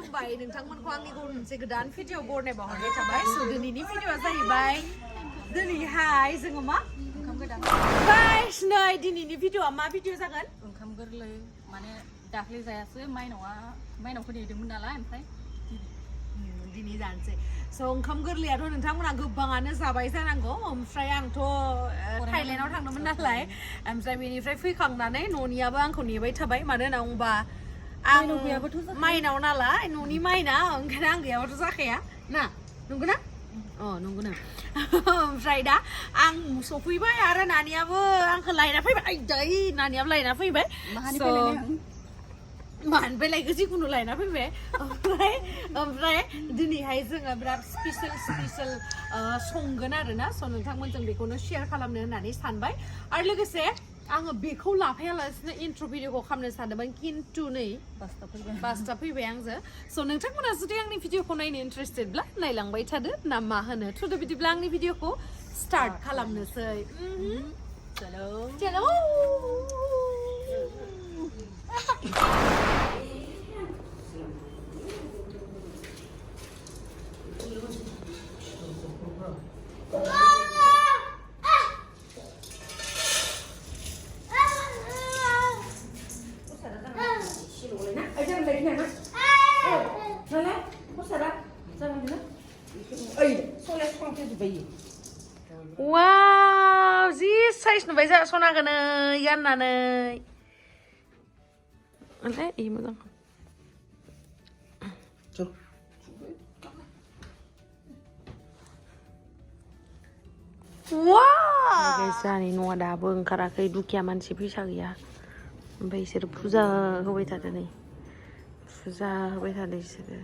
खुलुमबाय नोंथांमोनखौ आंनि मोनसे गोदान भिडिअ बरनाय बावहरनाय थाबाय स' दिनैनि भिडिअआ जाहैबाय दिनैहाय जोङो मा ओंखाम गोदान गाइस नै दिनैनि भिडिअआ मा भिडिअ जागोन ओंखाम गोरलै माने दाख्लै जायासै माइनावखौ नेदोंमोन नालाय ओमफ्राय दिनै जानोसै स' ओंखाम गोरलैयाथ' नोंथांमोना गोबाङानो जाबाय जानांगौ ओमफ्राय आंथ' थाइलेण्डआव थांदोंमोन नालाय ओमफ्राय बेनिफ्राय फैखांनानै न'नियाबो आंखौ नेबाय थाबाय मानो होनना बुंबा आं माइनाव नालाय न'नि माइना ओंखायनो आं गैयाबाथ' जाखाया ना नंगौना अ नंगौना ओमफ्राय दा आं सफैबाय आरो नानियाबो आंखौ लायना फैबाय दै नानियाबो लायना फैबाय मानिफ्राय लायखो जिखुनु लायना फैबाय ओमफ्राय दिनैहाय जोङो बिराद स्पेसियेल संगोन आरोना स' नोंथांमोनजों बेखौनो शेयार खालामनो होननानै सानबाय आरो लोगोसे आङो बेखौ लाफायालासिनो इन्ट्र' भिडिअखौ खालामनो सानदोंमोन खिन्थु नै बासटा फैबाय आंजों स' नोंथांमोना जुदि आंनि भिडिअखौ नायनो इन्टारेस्टेडब्ला नायलांबाय थादो ना मा होनो थुदो बिदिब्ला आंनि भिडिअखौ स्टार्ट खालामनोसै चलो Wow, jि साइज नुबाय जा सनाखौनो गाननानै ओमफ्राय इ मोजां जोंहानि न'आ दाबो ओंखाराखै दुखिया मानसि फैसा गैया ओमफ्राय बिसोर फुजा होबाय थादों नै फुजा होबाय थादों बिसोरो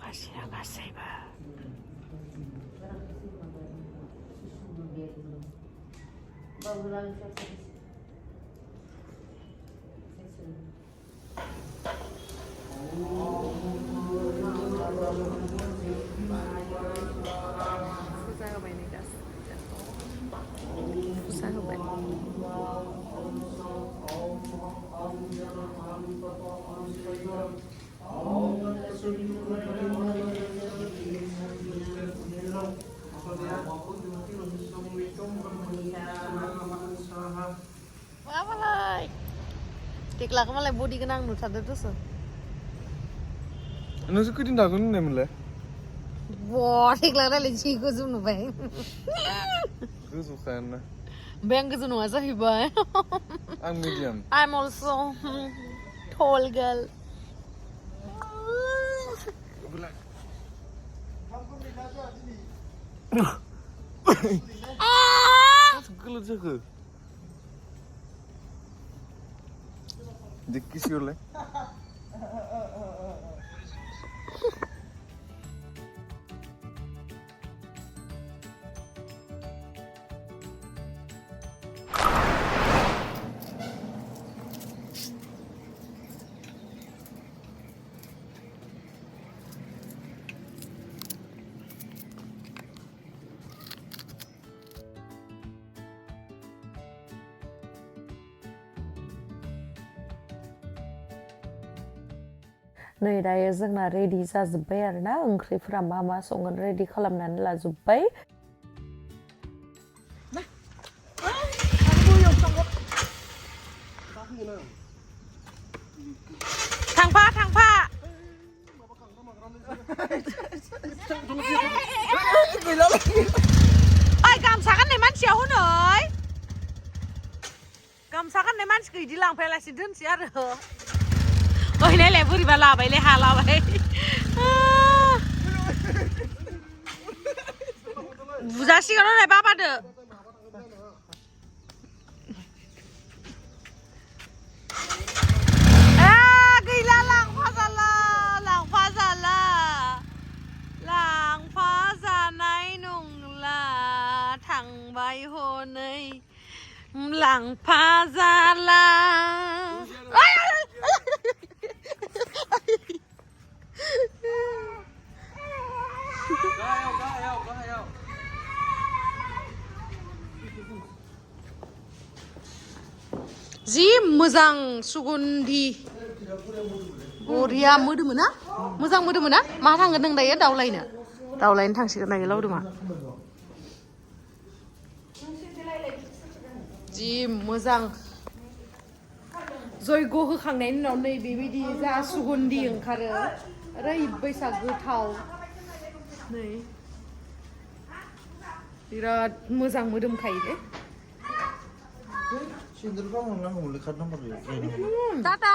가시라 가세이바 Deklak malah body kenang nu sadar tuh so. नोंसोर खैदिन थागोन होननायमोनलाय? Wah, deklak dah leci gozo nu bang. गोजौखायानो ना Bang gozo nu aja hibai. आं medium. I'm also tall girl. Gelo jago. Dikis yole. नै दायो जोंना रेडि जाजोब्बाय आरोना ओंख्रिफोरा मा संगोन रेडि खालामनानै लाजोब्बाय थांफा ओइ गामसा गामसा गाननाय मानसिखौ इदि लांफायालासे दोनसै आरो ओइ नायलाय बोरैबा लाबायलै हा लाबाय बुजासिगोन हनै बाबादो गैला लांफा जानाय नंला थांबाय हनै लांफा जाला जि मोजां सुगन्धि बरिया मोदोमो ना मोजां मोदोमो ना मा थांगोन नों दायो दावलायनो थांसिगोन दायो लावदुमा जि मोजां जयग' होखांनायनि उनाव नै बेबायदि जा सुगन्धि ओंखारो ओरैबायसा गोथाव नै बिराद मोजां मोदोमखायोलै टाटा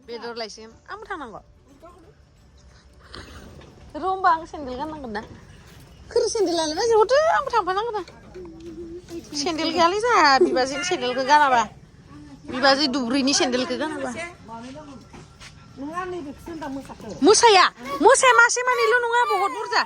बेदर लायसिगोन आंबो थांनांगौ र' होमबा आं सेन्देल गाननांगोन ना खोर सेन्देलालाय मा जोबोदो आंबो थांफानांगोन ना सेन्देल गैयालै जोंहा बिबाजैनि सेन्देलखौ गानाबा बिबाजै दुब्रिनि सेन्देलखौ गानाबा मोसाया मासे मानैल' नङा बहुत बुरजा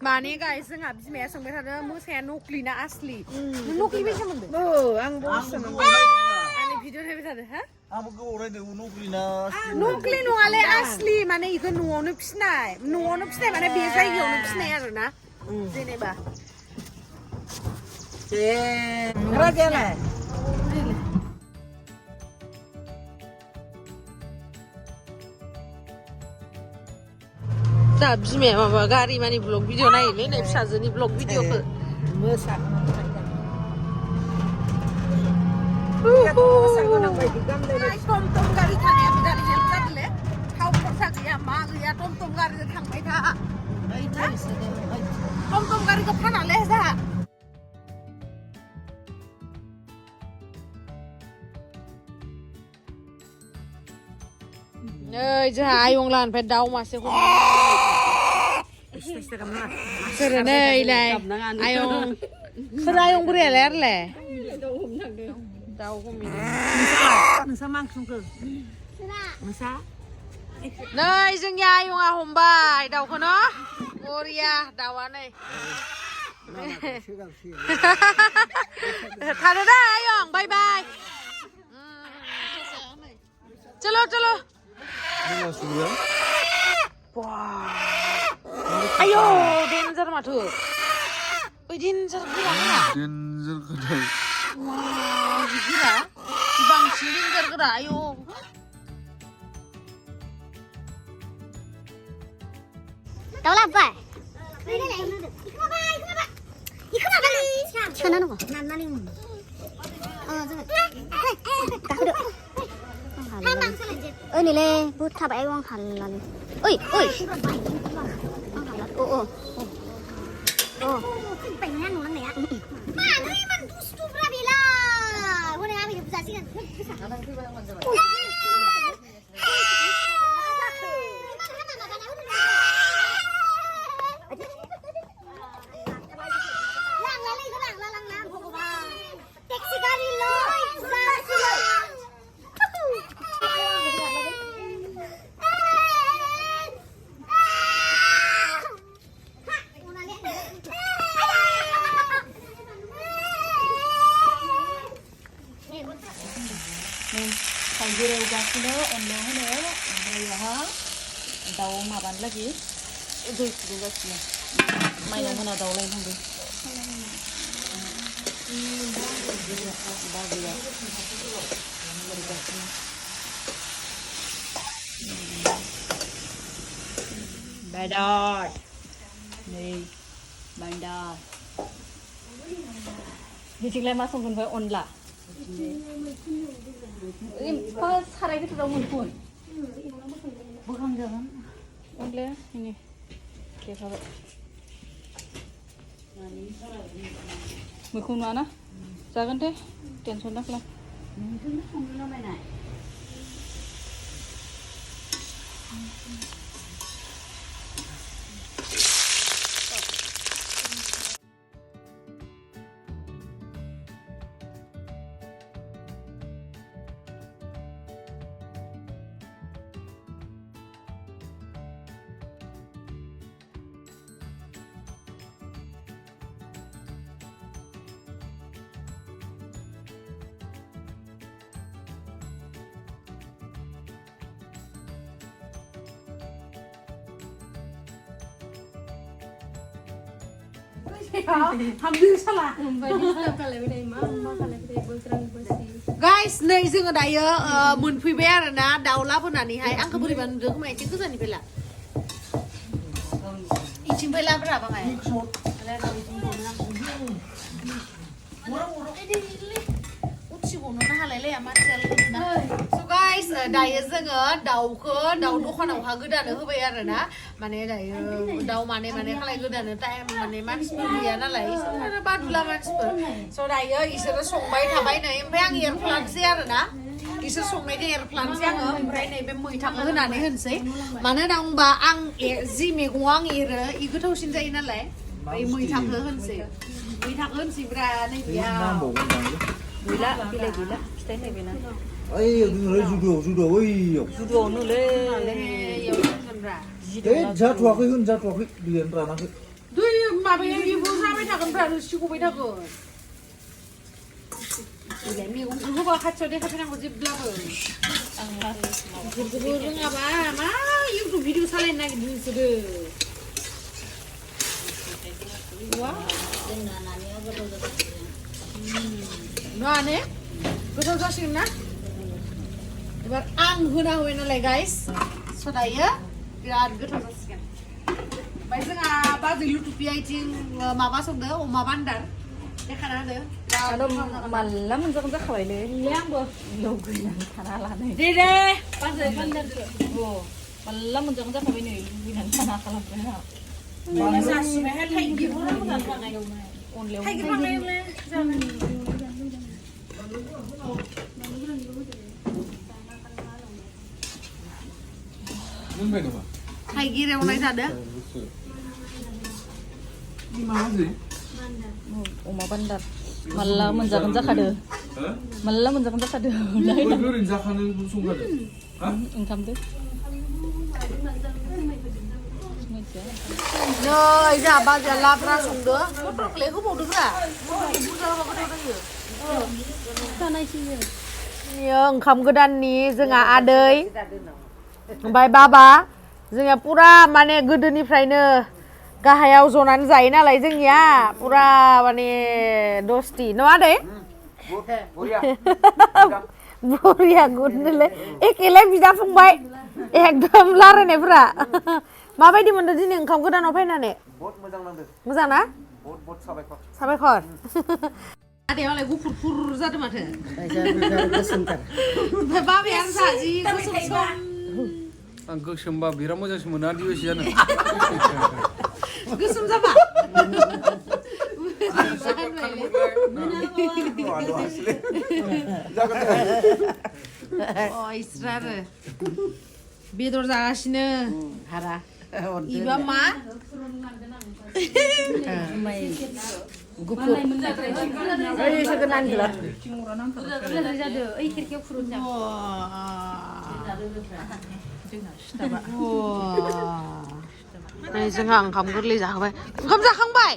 माने गाय जोंहा बिमाया सोंबाय थादों मोसाया नकलि ना आसलि नों नकलि बेसे मोनदों आंनि भिडिअ नायबाय थादों हा आंबो गोबाव रायदों नकलि नङालै आसलि माने इखौ न'आवनो फिसिनाय माने बे जायगायावनो फिसिनाय आरोना जेनेबा दा बिमाया माबा गारि मानि ब्लग भिडिअ नायोलै नै फिसाजोनि ब्लग भिडिअखौ टमटम गारि थानाया बिराद हेल्प जादोंलै थाव खरसा गैया मा गैया टमटम गारिजों थांबाय था टमटम गारिखौ फानालै जोंहा नै जोंहा आयं लानिफ्राय दाउ मासे सोरो नैलाय आयं सोर आयं बुरैयालाय आरोलाय दाउ हमैदों नोंसा मा ओंख्रि संखो नै जोंनि आयंआ हमबाय दाउखौ न' बरिया दाउआ नै थादो दे आयं बाय बाय चलो आयो डेन्जार माथो ओइ डेन्जार गोरा गोरा बांसिन डेन्जार गोरा आयो दाउ लाबोबाय इखौ माबालै सोनांगौ नाननानै गाखोदो ओइ नैलै बुद थाबाय आं हालालै ओइ फैनाया नुलांनाया मानो इमान दुस्थुफ्रा बेलाय हनै आं बेखौ बुजासिगोन गोरौगासिनो अनला होनो ओमफ्राय दाउ माबानो लागि दै फुदुंगासिनो माइनाव मोना दाउ लायनांगौ बेदर नै बेदर बिथिंलाय मा संगोन ओमफ्राय अनला साराय गोथाराव मोनखुन बोखांजागोन अनलाया नै देखाबाय मैखुन नुवा ना जागोन दे टेनसन दाखालाम नोंथांनो संनो नामायनाय हामदो साला गाइस नै जोङो दायो मोनफैबाय आरोना दाउ लाबोनानैहाय आंखौ बोरैबा नुदों खोमा एसे गोजाननिफ्राय ला इथिंफ्राय लाब्रा बाङाय उथिग'नो हालायलाया मानसिया स' गाइस दायो जोङो दाउखौ दाउ दखानावहा गोदानो होबाय आरोना माने दायो दाउ माने खालाय गोदानो टाइम माने मानसिफोर गैया नालाय इसोर बादुला मानसिफोर स' दायो इसोरो संबाय थाबाय नै ओमफ्राय आं एरफ्लानोसै आरोना इसोर संनायखौ एरफ्लानोसै आङो ओमफ्राय नैबे मैथाखौ होनानै होनोसै मानो होनना बुंबा आं जि मैगङाव आं एरो इ गोथावसिन जायो नालाय ओमफ्राय मैथाखौ होनोसै ब्रा नैबेया गैला बिलाइ गैला फिथाइ थायबायना ओइ जुद'आव ओइयाव जुद'आव नोलै जाथ'वाखै होनजाथ'वाखै दैयानो रानाखै दै माबाया बेबो जाबाय थागोन ब्रा रोसि गबाय थागोन बिलाइ मैगंखौ होबा खाथियाव देखायफैनांगौ जेब्लाबो बेफोरखौबो रोङाबा मा इउटुब भिडिअ सालायनो नागिरदों नोंसोरो नाने गोथाव जासिगोन ना एबार आं होना होबाय नालाय गाइस स' दायो बिराद गोथाव जासिगोन ओमफ्राय जोंहा बाजै लुटुपिया इथिं माबा संदो अमा बान्दार देखाना होदो माला मोनजागोन जाखाबायलै आंबो लुगैनानै थाना लानाय दे बाजै बान्दारखौ माला मोनजागोन जाखाबाय नै लुगैनानै थाना खालामबाय जासिबायहाय थाइगिर थाइगिर एवनाय जादों अमा बान्दार माला मोनजागोन जाखादो ओंखामदो नै जोंहा बाजैया लाब्रा संदो मटरखौलाय होबावदोब्रा बुरजा होबा गोथाव जायो ओंखाम गोदाननि जोंहा आदै ओमफ्राय बाबा जोंहा पुरा माने गोदोनिफ्रायनो गाहायाव जनानै जायो नालाय जोंनिया पुरा माने दस्ति नङा आदै बरिया गुदनोलै एखेलाय बिदा फंबाय एकदम रायलायनायफोरा माबायदि मोनदों दिनै ओंखाम गोदानाव फैनानै मोजां ना साबायखर आदैयालाय गुफुरफुर जादों माथो ओमफ्राय बाबाया जि गोसोम आं गोसोमबा बिराद मोजांसो मोनो आदिबासि जानो गोसोम जाबा इसरा आरो बेदर जागासिनो हारा इबा मा गुफुर जोंहा ओंखाम गोरलै जाहोबाय ओंखाम जाखांबाय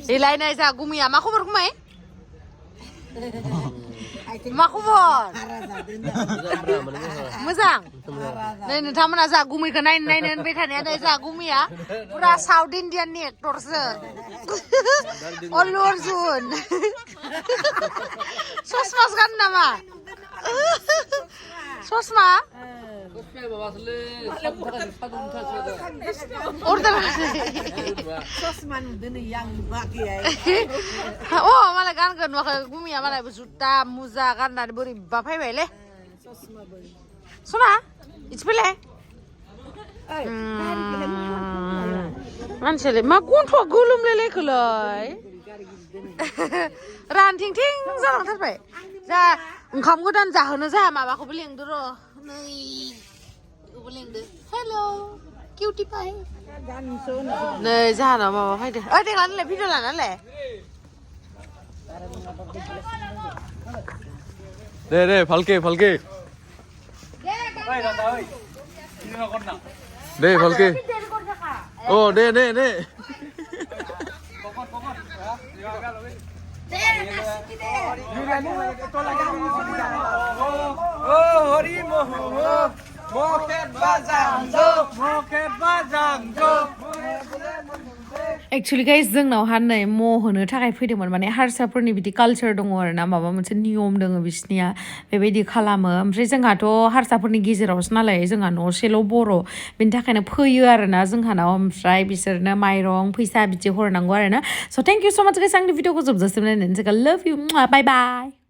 इलायनाय जा गुमिया मा खबर गुमै मा खबर मोजां नै नोंथांमोना जा गुमैखौ नायनो होनबाय थानाया नै जा गुमिया पुरा साउथ इन्डियाननि एक्टरसो अल्लु अर्जुन ससमास गान नामा ससमा order sosman dene yang bagiai oh malah kan nuaka gumia malah juta muza gannan boibw faibai le sosma boi sona it's pele मानसियालाय मा गन्थ'आ गोलोमलायलायखोलाय रानथिं-थिं जालांथारबाय जा ओंखाम गोदान जाहोनो जा माबाखौबो लेंदो र' नै बेखौबो लेंदो हेल' किउटि पाइ नै जाहानाव माबा फैदो ओइ देंलानोलाय भिडिअ लानानैलाय दे फालके दे फालके ओ दे एक्चुअली गाइस जोंनावहा नै होनो थाखाय फैदोंमोन माने हारसाफोरनि बिदि कालचार दङ आरोना माबा मोनसे नियम दङ बिसनिया बेबायदि खालामो ओमफ्राय जोंहाथ' हारसाफोरनि गेजेरावसो नालाय जोंहा न'सेल' बर' बेनि थाखायनो फैयो आरोना जोंहानाव ओमफ्राय बिसोरनो माइरं फैसा बिदि हरनांगौ आरोना स' थेंक इउ स' माच गाइस आंनि भिडिअखौ जोबजासिम नायनायनि थाखाय लाभ इउ बाय बाय